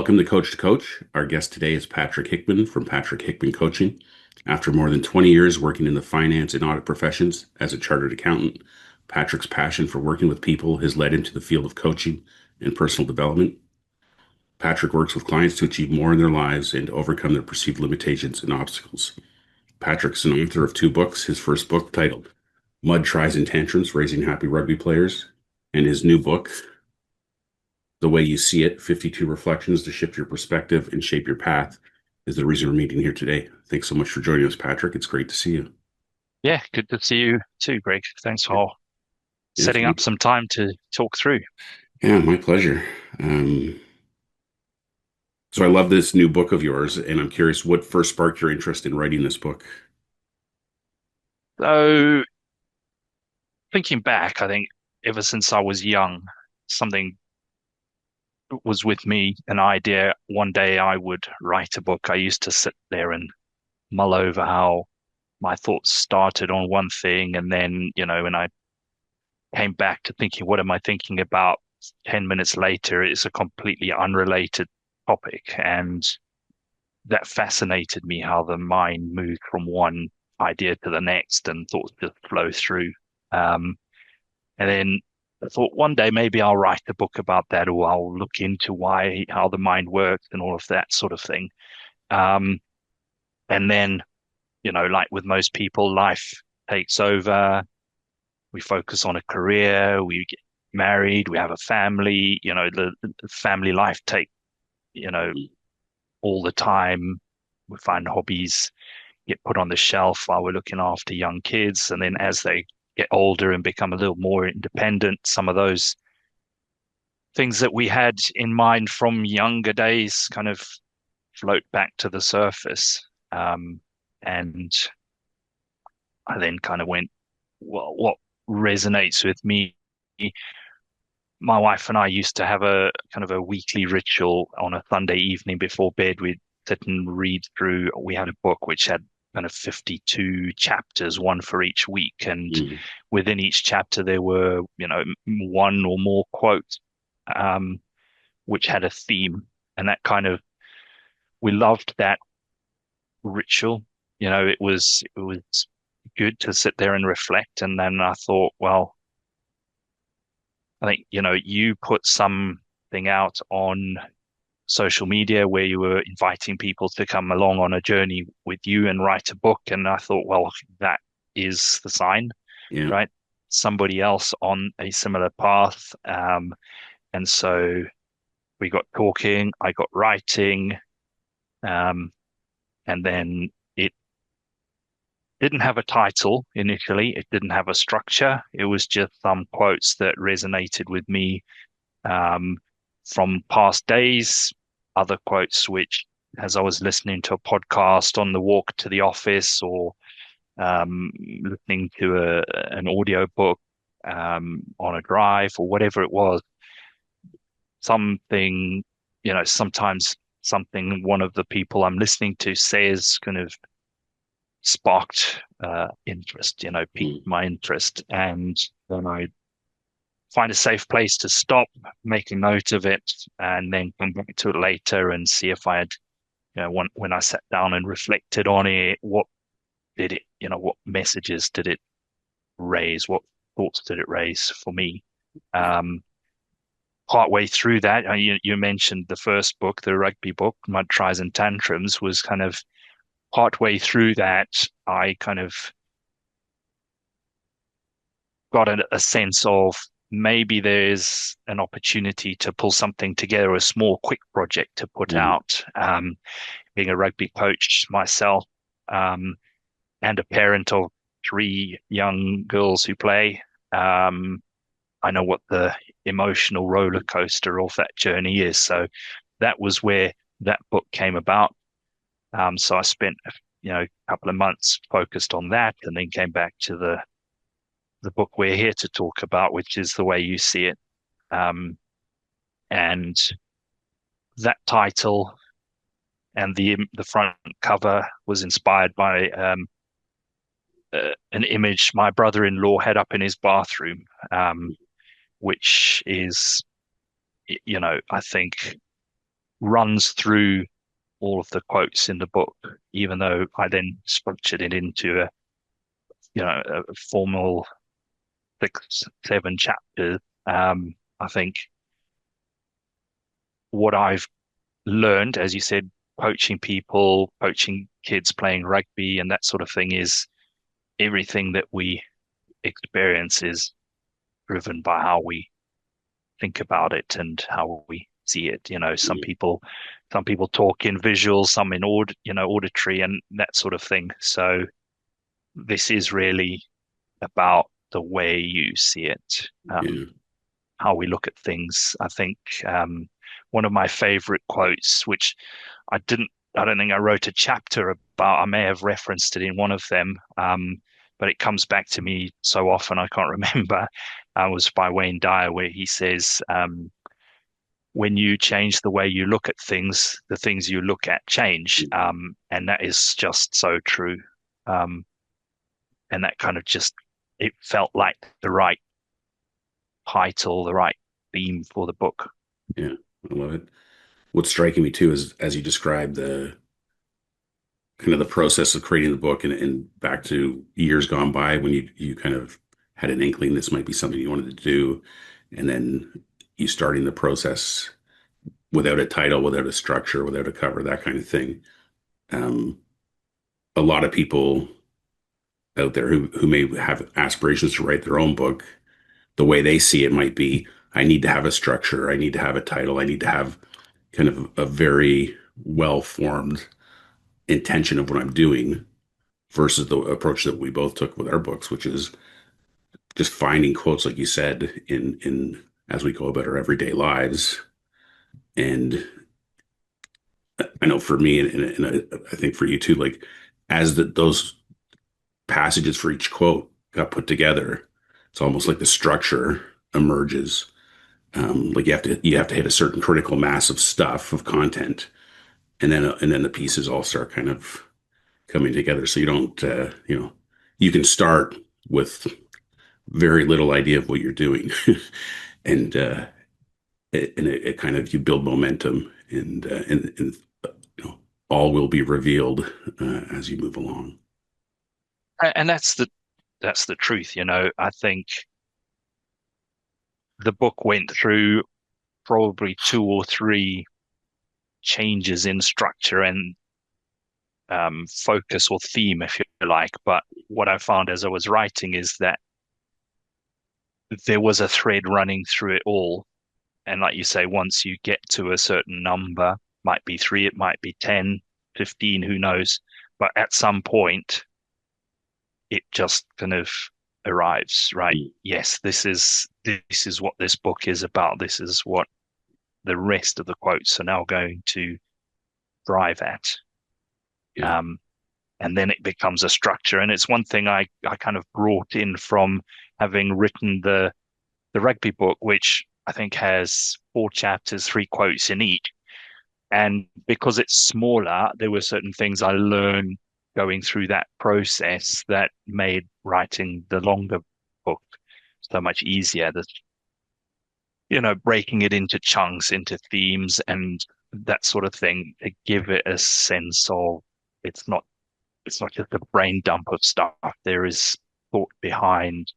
Welcome to Coach-to-Coach. Our guest today is Patrick Hickman from Patrick Hickman Coaching. After more than 20 years working in the finance and audit professions as a chartered accountant, Patrick's passion for working with people has led him to the field of coaching and personal development. Patrick works with clients to achieve more in their lives and to overcome their perceived limitations and obstacles. Patrick's an author of two books. His first book, titled Mud Tries and Tantrums, Raising Happy Rugby Players, and his new book, The Way You See It, 52 Reflections to Shift Your Perspective and Shape Your Path, is the reason we're meeting here today. Thanks so much for joining us, Patrick. It's great to see you. Yeah, good to see you too, Greg. Thanks Yeah, for yes, setting up some time to talk through. yeah, my pleasure. Um, so I love this new book of yours, and I'm curious what first sparked your interest in writing this book. So, thinking back, I think ever since I was young, something was with me, an idea one day I would write a book. I used to sit there and mull over how my thoughts started on one thing, and then, when I came back to thinking, what am I thinking about? 10 minutes later, it's a completely unrelated topic. And that fascinated me how the mind moved from one idea to the next and thoughts just flow through. Um, and then I thought one day maybe I'll write a book about that, or I'll look into how the mind works and all of that sort of thing. Um, and then, like with most people, life takes over. We focus on a career, we get married, we have a family, the family life take, you know, all the time. We find hobbies get put on the shelf while we're looking after young kids. And then as they get older and become a little more independent, some of those things that we had in mind from younger days kind of float back to the surface. And I then kind of went, well, what resonates with me? My wife and I used to have a kind of a weekly ritual on a Sunday evening before bed. We'd sit and read through. We had a book which had kind of 52 chapters, one for each week. And Mm. within each chapter, there were, one or more quotes, um, which had a theme. And that kind of, we loved that ritual. It was good to sit there and reflect. And then I thought, well, I think, you put something out on social media where you were inviting people to come along on a journey with you and write a book. And I thought, well, that is the sign, Yeah. right? Somebody else on a similar path. And so we got talking, I got writing, um, and then it didn't have a title initially. It didn't have a structure. It was just some quotes that resonated with me um, from past days, other quotes which, as I was listening to a podcast on the walk to the office or listening to an audio book on a drive or whatever it was, something, sometimes something one of the people I'm listening to says kind of sparked interest, piqued Mm. my interest. And then I find a safe place to stop, make a note of it, and then come back to it later and see if I had, when I sat down and reflected on it, what did it, what messages did it raise? What thoughts did it raise for me? Yeah. Um, Partway through that, you mentioned the first book, the rugby book, Mud Tries and Tantrums, was kind of partway through that. I kind of got a sense of maybe there's an opportunity to pull something together, a small, quick project to put Mm. out. Being a rugby coach myself, um, and a parent of three young girls who play, um, I know what the emotional roller coaster of that journey is. So that was where that book came about. So I spent, a couple of months focused on that, and then came back to the book we're here to talk about, which is The Way You See It. And that title and the front cover was inspired by an image my brother-in-law had up in his bathroom, which is, I think runs through all of the quotes in the book, even though I then structured it into a formal 6, 7 chapters. I think what I've learned, as you said, coaching people, coaching kids playing rugby and that sort of thing is everything that we experience is driven by how we think about it and how we see it. Some people talk in visuals, some in auditory and that sort of thing. So this is really about the way you see it, Yeah, how we look at things. I think one of my favorite quotes, which I don't think I wrote a chapter about, I may have referenced it in one of them, but it comes back to me so often I can't remember, was by Wayne Dyer, where he says, when you change the way you look at things, the things you look at change. And that is just so true. Um, and that kind of just, it felt like the right title, the right theme for the book. yeah, I love it. What's striking me too is as you describe the kind of the process of creating the book and back to years gone by when you kind of had an inkling this might be something you wanted to do, and then you starting the process without a title, without a structure, without a cover, that kind of thing. Um, a lot of people out there who may have aspirations to write their own book, the way they see it might be, I need to have a structure, I need to have a title, I need to have kind of a very well formed intention of what I'm doing versus the approach that we both took with our books, which is just finding quotes, like you said, in as we go about our everyday lives. And I know for me, and I think for you too, like as those passages for each quote got put together, it's almost like the structure emerges. Like you have to hit a certain critical mass of stuff of content, and then the pieces all start kind of coming together. So you don't you can start with very little idea of what you're doing, and it kind of you build momentum, and all will be revealed as you move along. And that's the truth. I think the book went through probably 2 or 3 changes in structure and focus or theme, if you like. But what I found as I was writing is that there was a thread running through it all. And like you say, once you get to a certain number, might be 3, it might be 10, 15, who knows? But at some point, it just kind of arrives, right? Yes, this is what this book is about. This is what the rest of the quotes are now going to drive at. Yeah. Um, and then it becomes a structure. And it's one thing I kind of brought in from having written the rugby book, which I think has 4 chapters, 3 quotes in each. And because it's smaller, there were certain things I learned going through that process that made writing the longer book so much easier. Breaking it into chunks, into themes, and that sort of thing to give it a sense of it's not it's not just a brain dump of stuff. There is thought behind,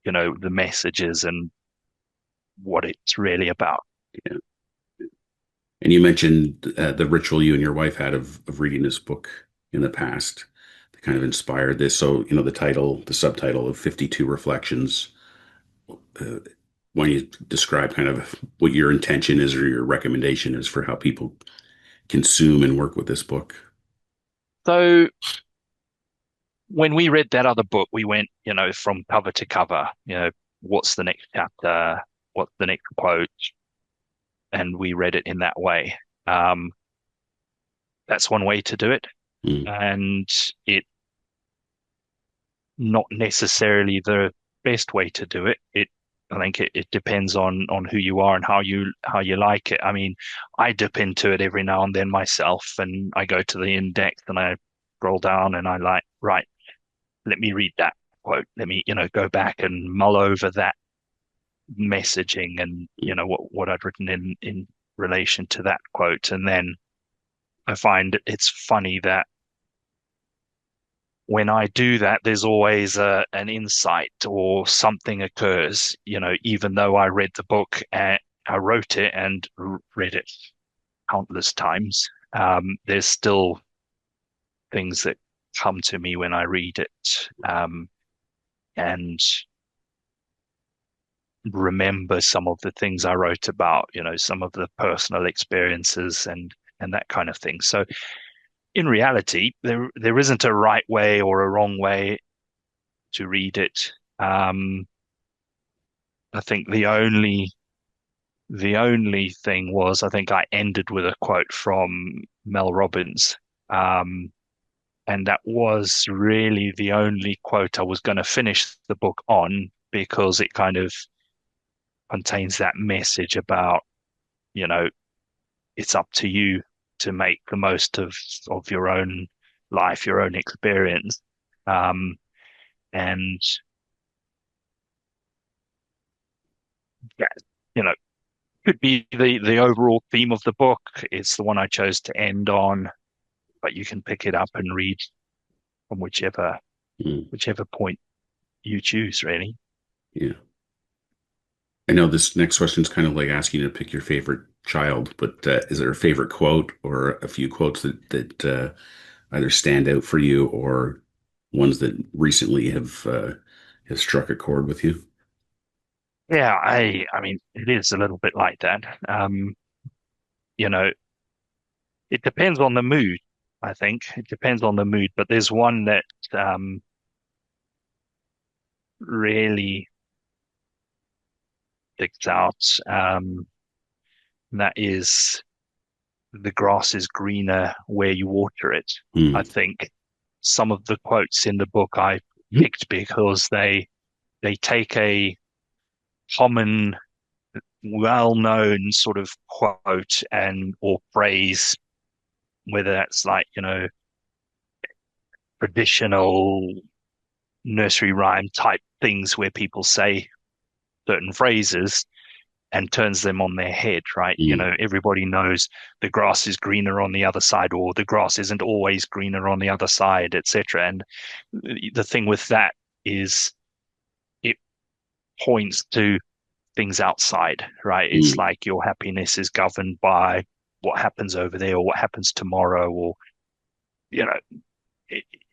the messages and what it's really about. Yeah. And you mentioned the ritual you and your wife had of reading this book in the past that kind of inspired this. So, the subtitle of 52 Reflections. Uh, why don't you describe kind of what your intention is or your recommendation is for how people consume and work with this book? So when we read that other book, we went, from cover to cover, what's the next chapter? What's the next quote? And we read it in that way. Um, that's one way to do it. Mm, And it not necessarily the best way to do it. I think it depends on who you are and how you like it. I mean, I dip into it every now and then myself, and I go to the index and I scroll down and I like, right, let me read that quote. Let me, go back and mull over that messaging and what I'd written in relation to that quote. And then I find it's funny that when I do that, there's always an insight or something occurs, even though I read the book and I wrote it and read it countless times. There's still things that come to me when I read it, and remember some of the things I wrote about, some of the personal experiences and that kind of thing. So in reality, there isn't a right way or a wrong way to read it. I think the only thing was I think I ended with a quote from Mel Robbins. And that was really the only quote I was going to finish the book on because it kind of contains that message about, you know, it's up to you to make the most of your own life, your own experience. Um, and that, you know, could be the overall theme of the book. It's the one I chose to end on, but you can pick it up and read from Mm, whichever point you choose, really. yeah. I know this next question is kind of like asking you to pick your favorite child, but is there a favorite quote or a few quotes that either stand out for you or ones that recently have struck a chord with you? Yeah, I mean, it is a little bit like that. You know, it depends on the mood, I think. It depends on the mood, but there's one that really sticks out. That is the grass is greener where you water it. I Mm. think some of the quotes in the book I picked because they take a common, well-known sort of quote and or phrase, whether that's like, traditional nursery rhyme type things where people say certain phrases and turns them on their head, right? Mm. Everybody knows the grass is greener on the other side, or the grass isn't always greener on the other side, etc. And the thing with that is it points to things outside, right? It's Mm. like your happiness is governed by what happens over there or what happens tomorrow, or, you know,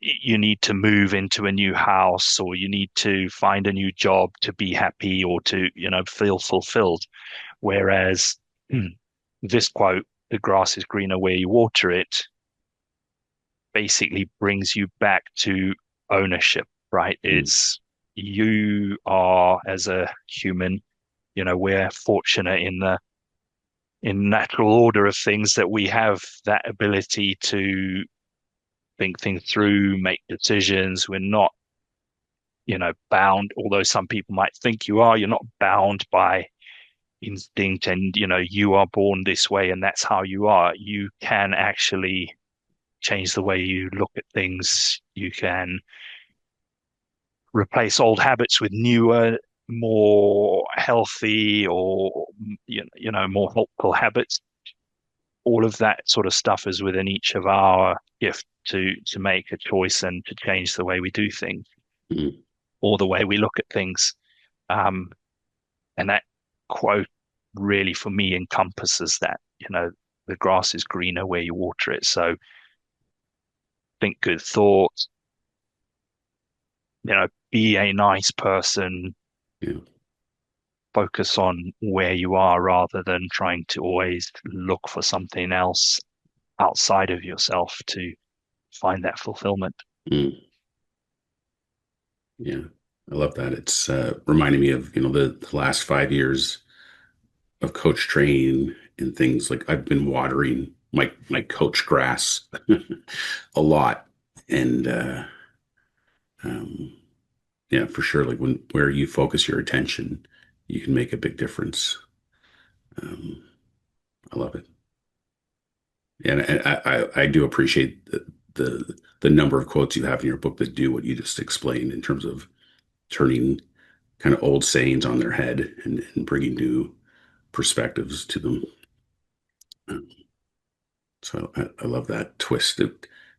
you need to move into a new house or you need to find a new job to be happy or to, feel fulfilled. Whereas this quote, the grass is greener where you water it, basically brings you back to ownership, right? Mm. It's you are as a human, we're fortunate in natural order of things that we have that ability to think things through, make decisions. We're not, bound, although some people might think you are, you're not bound by instinct and, you are born this way and that's how you are. You can actually change the way you look at things. You can replace old habits with newer, more healthy or, more helpful habits. All of that sort of stuff is within each of our gift to make a choice and to change the way we do things Mm. or the way we look at things. Um, and that quote really, for me, encompasses that. The grass is greener where you water it. So think good thoughts, be a nice person, Yeah. focus on where you are rather than trying to always look for something else outside of yourself to find that fulfillment. Mm. Yeah. I love that. It's reminding me of, the last 5 years of coach training and things like I've been watering my coach grass a lot. And um, yeah, for sure. Like where you focus your attention, you can make a big difference. Um, I love it. And I do appreciate the number of quotes you have in your book that do what you just explained in terms of turning kind of old sayings on their head and bringing new perspectives to them. So I love that twist.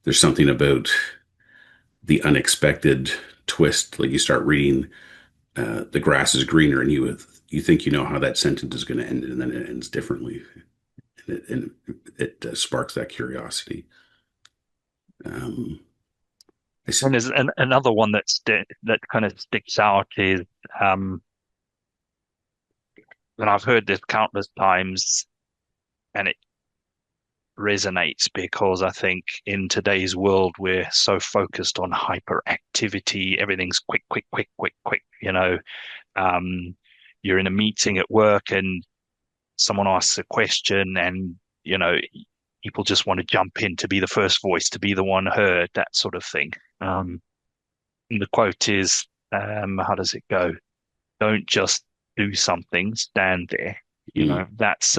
There's something about the unexpected twist. Like you start reading, the grass is greener, and you think you know how that sentence is going to end, and then it ends differently, and it sparks that curiosity. Um, I And see. there's another one that kind of sticks out is, um, and I've heard this countless times, and it resonates because I think in today's world we're so focused on hyperactivity. Everything's quick, quick, quick, quick, quick. Um, you're in a meeting at work and someone asks a question, and you know people just want to jump in to be the first voice, to be the one heard, that sort of thing. And the quote is, how does it go? Don't just do something, stand there. Mm, That's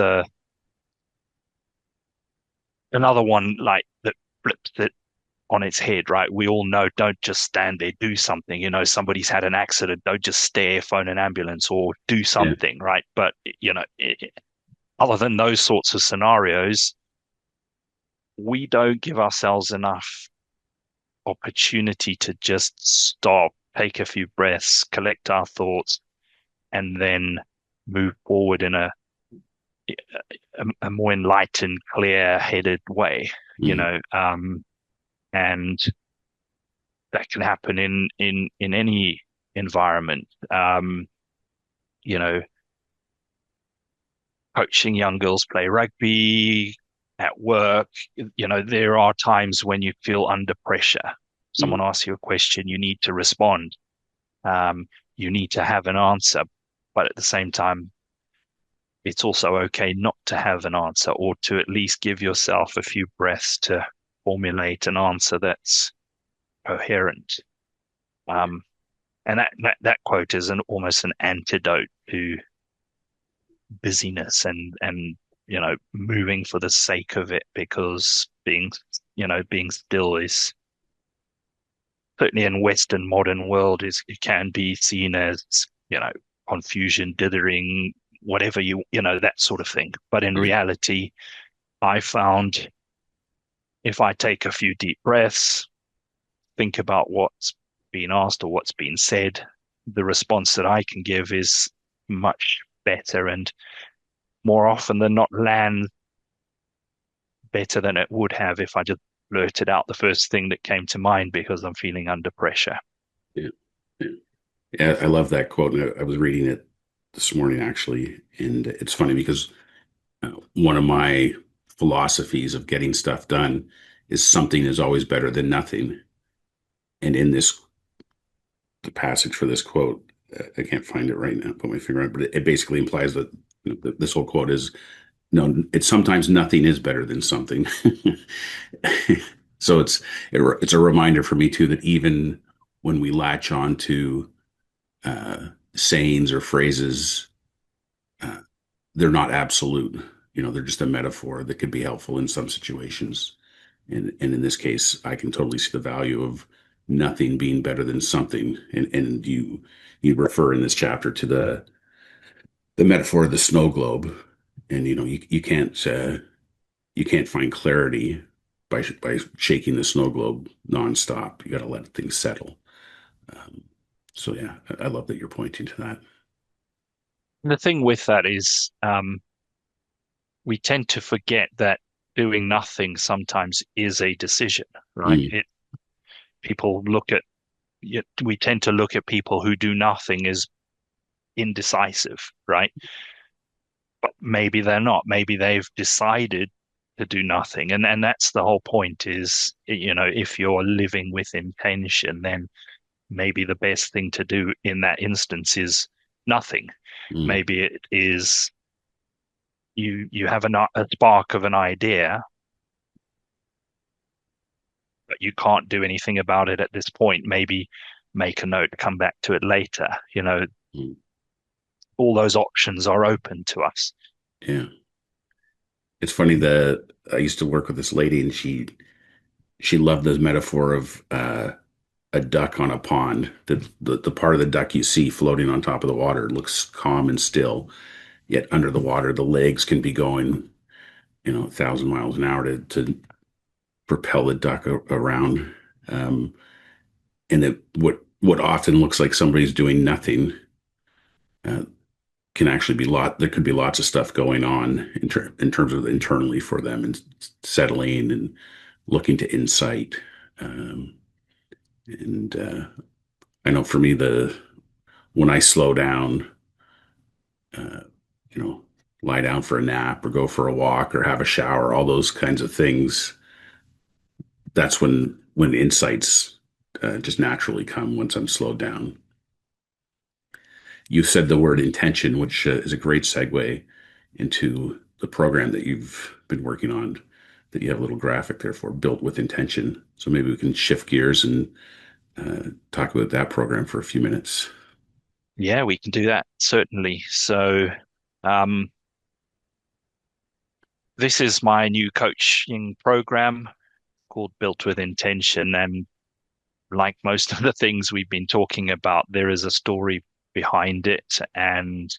another one like that flips it on its head, right? We all know don't just stand there, do something. Somebody's had an accident, don't just stare, phone an ambulance, or do yeah. something, right? But other than those sorts of scenarios, we don't give ourselves enough opportunity to just stop, take a few breaths, collect our thoughts, and then move forward in a more enlightened, clear-headed way. You Mm, know, and that can happen in any environment. You know, coaching young girls play rugby, at work. There are times when you feel under pressure. mm, Someone asks you a question, you need to respond. You need to have an answer, but at the same time, it's also okay not to have an answer, or to at least give yourself a few breaths to formulate an answer that's coherent. Um, and that quote is almost an antidote to busyness and moving for the sake of it, because being still is, certainly in Western modern world, is it can be seen as confusion, dithering, whatever, that sort of thing. But in yeah. reality, I found if I take a few deep breaths, think about what's been asked or what's been said, the response that I can give is much better, and more often than not land better than it would have if I just blurted out the first thing that came to mind because I'm feeling under pressure. Yeah. Yeah. Yeah, I love that quote. And I was reading it this morning actually, and it's funny because one of my philosophies of getting stuff done is something is always better than nothing. And in this the passage for this quote, I can't find it right now. Put my finger on it, but it basically implies that this whole quote is no. It's sometimes nothing is better than something. So it's a reminder for me too that even when we latch on to uh, sayings or phrases, uh, they're not absolute. They're just a metaphor that could be helpful in some situations. And in this case, I can totally see the value of nothing being better than something. And you refer in this chapter to the metaphor of the snow globe, and you can't find clarity by shaking the snow globe nonstop. You got to let things settle. Um, so yeah, I love that you're pointing to that. And the thing with that is, we tend to forget that doing nothing sometimes is a decision, right? Mm, People look at, we tend to look at people who do nothing as indecisive, right? But maybe they're not. Maybe they've decided to do nothing. And that's the whole point is, if you're living with intention, then maybe the best thing to do in that instance is nothing. mm, Maybe it is you have a spark of an idea, but you can't do anything about it at this point. Maybe make a note, come back to it later. mm. All those options are open to us. Yeah. It's funny that I used to work with this lady, and she loved the metaphor of a duck on a pond. The part of the duck you see floating on top of the water looks calm and still, yet under the water the legs can be going 1,000 miles an hour to propel the duck around. Um, and what often looks like somebody's doing nothing uh, can actually be there could be lots of stuff going on in terms of internally for them and settling and looking to insight. Um, and I know for me, the when I slow down, uh, you know, lie down for a nap or go for a walk or have a shower, all those kinds of things, that's when insights just naturally come once I'm slowed down. You said the word intention, which is a great segue into the program that you've been working on, that you have a little graphic there for, built with intention. So maybe we can shift gears and talk about that program for a few minutes. Yeah, we can do that, certainly. So, um, this is my new coaching program called Built with Intention. And like most of the things we've been talking about, there is a story behind it. And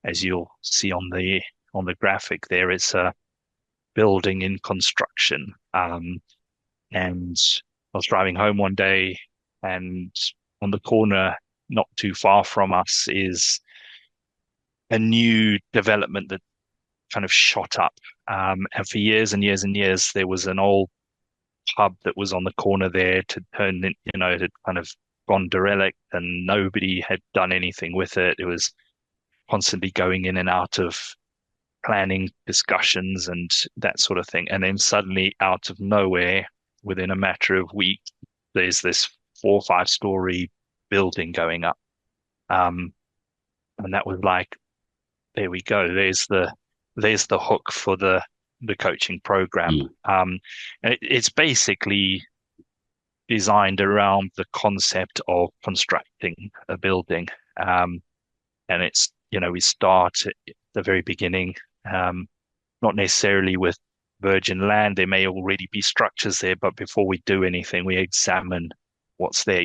as you'll see on the graphic there, it's a building in construction. And I was driving home one day, and on the corner, not too far from us, is a new development that kind of shot up. And for years and years and years, there was an old pub that was on the corner there to turn, it had kind of gone derelict and nobody had done anything with it. It was constantly going in and out of planning discussions and that sort of thing. And then suddenly, out of nowhere, within a matter of weeks, there's this 4 or 5 story building going up. Um, and that was like, there we go. There's the hook for the coaching program. Mm, And it's basically designed around the concept of constructing a building. Um, and we start at the very beginning, not necessarily with virgin land. There may already be structures there, but before we do anything, we examine what's there.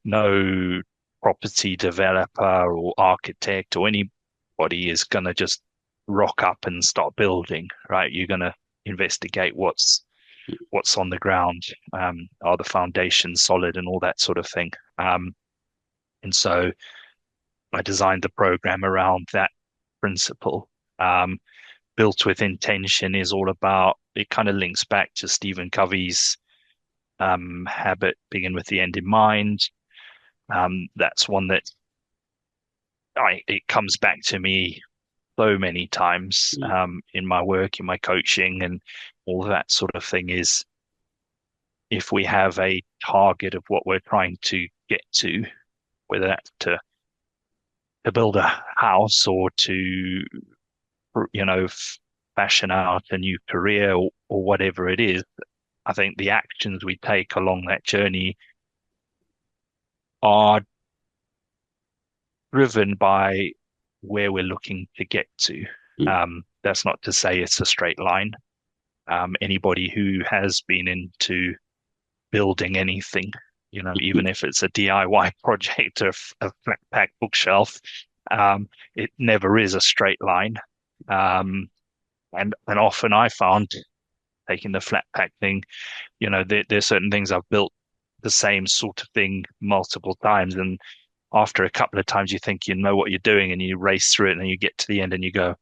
No property developer or architect or anybody is going to just rock up and start building, right? You're going to investigate what's on the ground, are the foundations solid and all that sort of thing. And so I designed the program around that principle. Built with intention is all about, it kind of links back to Stephen Covey's habit, begin with the end in mind. That's one that it comes back to me so many times mm, in my work, in my coaching, and all that sort of thing is, if we have a target of what we're trying to get to, whether that's to build a house or to, fashion out a new career or whatever it is, I think the actions we take along that journey are driven by where we're looking to get to. mm, That's not to say it's a straight line. Anybody who has been into building anything, even if it's a DIY project or a flat pack bookshelf, it never is a straight line. Um, and often I found, taking the flat pack thing, there's certain things I've built the same sort of thing multiple times, and after a couple of times you think you know what you're doing and you race through it and you get to the end and you go,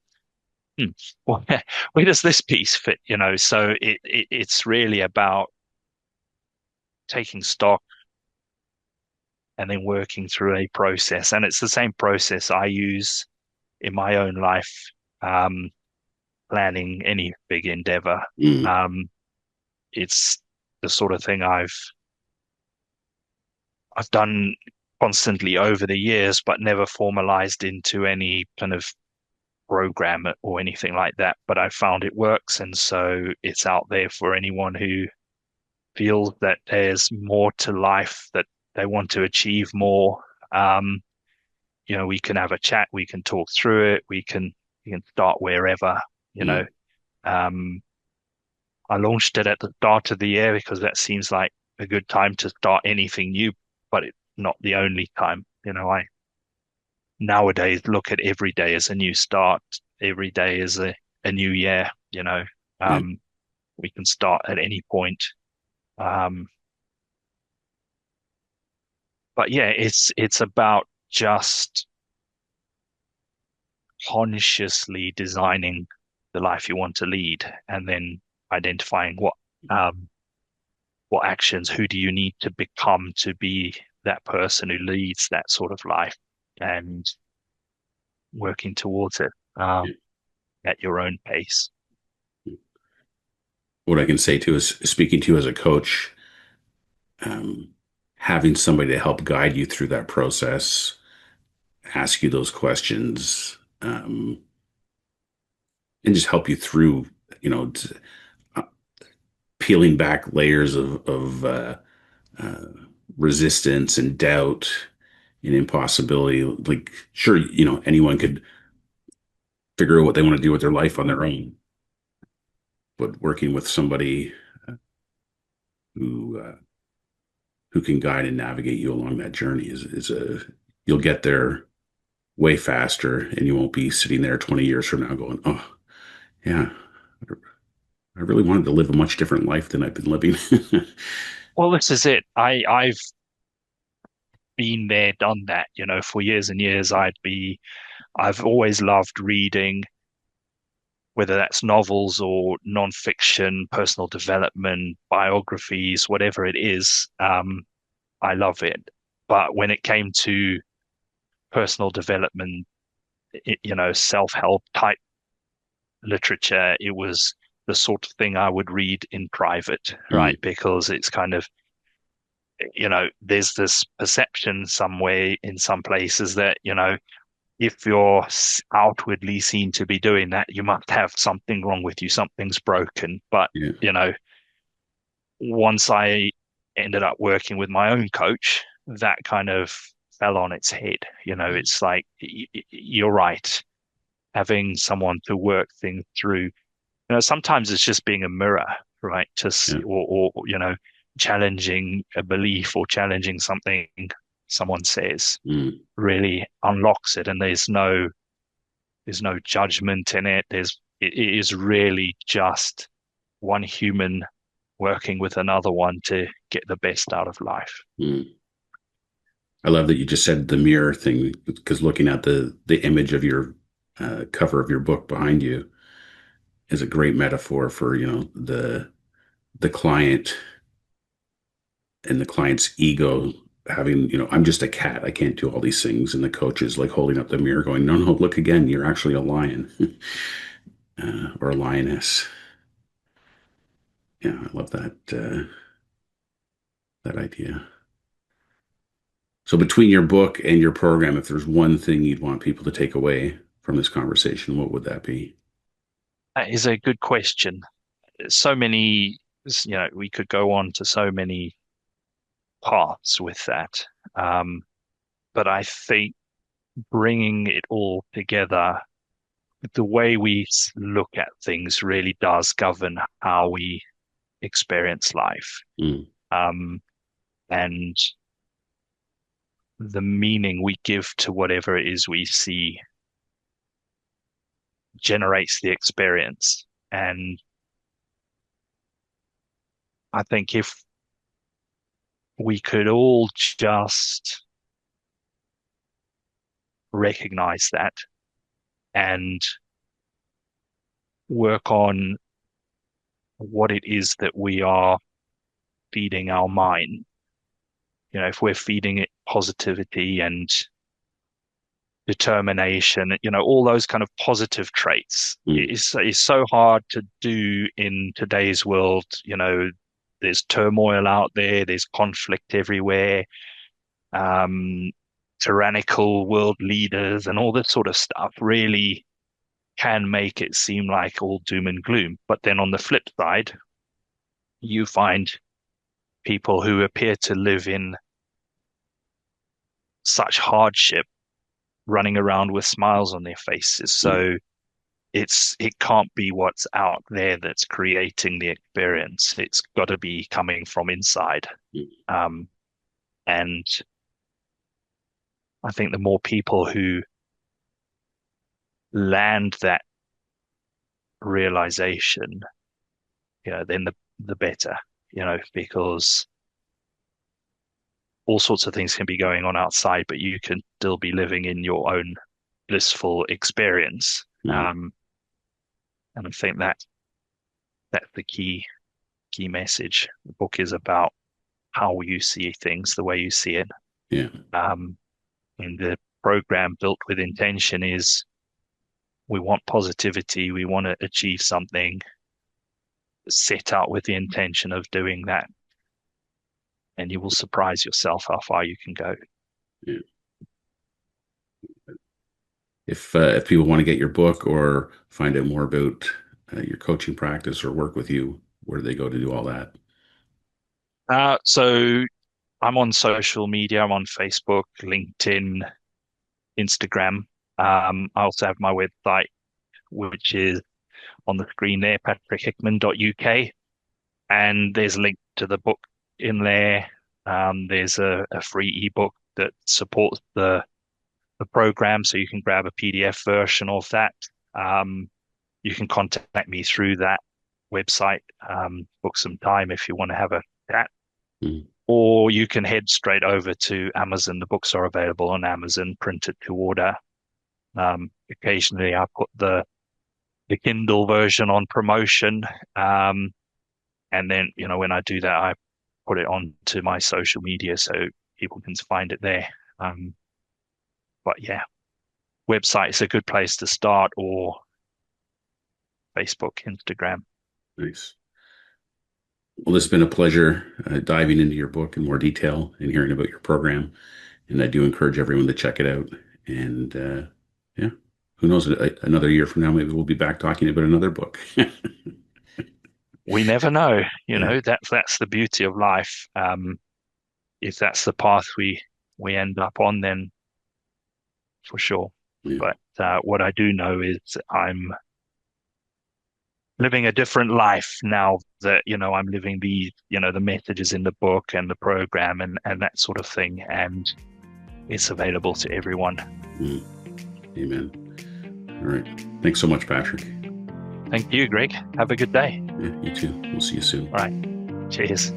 hmm, where does this piece fit? So it's really about taking stock and then working through a process. And it's the same process I use in my own life, um, planning any big endeavor. mm, Um, it's the sort of thing I've done constantly over the years, but never formalized into any kind of program or anything like that. But I found it works, and so it's out there for anyone who feels that there's more to life, that they want to achieve more. Um, we can have a chat, we can talk through it, we can start wherever, you know. mm, Um, I launched it at the start of the year because that seems like a good time to start anything new, but it's not the only time. I nowadays look at every day as a new start. Every day is a new year, Yeah. um, we can start at any point. Um, but yeah, it's about just consciously designing the life you want to lead, and then identifying um, what actions, who do you need to become to be that person who leads that sort of life, and working towards it Yeah. at your own pace. What I can say too is speaking to you as a coach, um, having somebody to help guide you through that process, ask you those questions, and just help you through, you know, uh, peeling back layers of uh, resistance and doubt and impossibility. Like, sure, anyone could figure out what they want to do with their life on their own, but working with somebody who who can guide and navigate you along that journey is a you'll get there way faster, and you won't be sitting there 20 years from now going, oh yeah, I really wanted to live a much different life than I've been living. Well, this is it. I've been there, done that, for years and years. I've always loved reading, whether that's novels or non-fiction, personal development, biographies, whatever it is. I love it. But when it came to personal development, self-help type literature, it was the sort of thing I would read in private, right? Mm, Because it's kind of, there's this perception some way in some places that, if you're outwardly seen to be doing that, you must have something wrong with you, something's broken. But, yeah. you know, once I ended up working with my own coach, that kind of fell on its head. It's like, you're right, having someone to work things through. Sometimes it's just being a mirror, right? Yeah. Or challenging a belief or challenging something someone says Mm, really unlocks it, and there's no judgment in it. It is really just one human working with another one to get the best out of life. mm. I love that you just said the mirror thing, because looking at the image of your cover of your book behind you is a great metaphor for the client and the client's ego having, I'm just a cat, I can't do all these things, and the coach is like holding up the mirror going, no, no, look again, you're actually a lion. Or a lioness. Yeah, I love that idea. So between your book and your program, if there's one thing you'd want people to take away from this conversation, what would that be? That is a good question. So many, we could go on to so many paths with that. Um, but I think bringing it all together, the way we look at things really does govern how we experience life. Mm, Um, and the meaning we give to whatever it is we see generates the experience. And I think if we could all just recognize that and work on what it is that we are feeding our mind, if we're feeding it positivity and determination, all those kind of positive traits. mm, It's so hard to do in today's world. There's turmoil out there, there's conflict everywhere, um, tyrannical world leaders, and all this sort of stuff really can make it seem like all doom and gloom. But then on the flip side, you find people who appear to live in such hardship running around with smiles on their faces. mm, So it can't be what's out there that's creating the experience. It's got to be coming from inside. mm, Um, and I think the more people who land that realization, then the better, because all sorts of things can be going on outside, but you can still be living in your own blissful experience. Mm. And I think that's the key message. The book is about how you see things, the way you see it. Yeah. Um, and the program built with intention is we want positivity, we want to achieve something, set out with the intention of doing that, and you will surprise yourself how far you can go. Yeah. If people want to get your book or find out more about your coaching practice or work with you, where do they go to do all that? So I'm on social media. I'm on Facebook, LinkedIn, Instagram. I also have my website, which is on the screen there, patrickhickman.uk. And there's a link to the book in there. There's a free ebook that supports the program, so you can grab a PDF version of that. You can contact me through that website, book some time if you want to have a chat, Mm. or you can head straight over to Amazon. The books are available on Amazon, printed to order. Occasionally, I put the Kindle version on promotion, and then when I do that, I put it onto my social media so people can find it there. But yeah, website is a good place to start, or Facebook, Instagram. Nice. Well, it's been a pleasure diving into your book in more detail and hearing about your program. And I do encourage everyone to check it out. And yeah, who knows, another year from now, maybe we'll be back talking about another book. We never know, Yeah, that's the beauty of life. If that's the path we end up on, then for sure. yeah, But what I do know is I'm living a different life now that, I'm living the messages in the book and the program and that sort of thing. And it's available to everyone. mm, amen. All right. Thanks so much, Patrick. Thank you, Greg. Have a good day. Yeah, you too. We'll see you soon. All right. Cheers.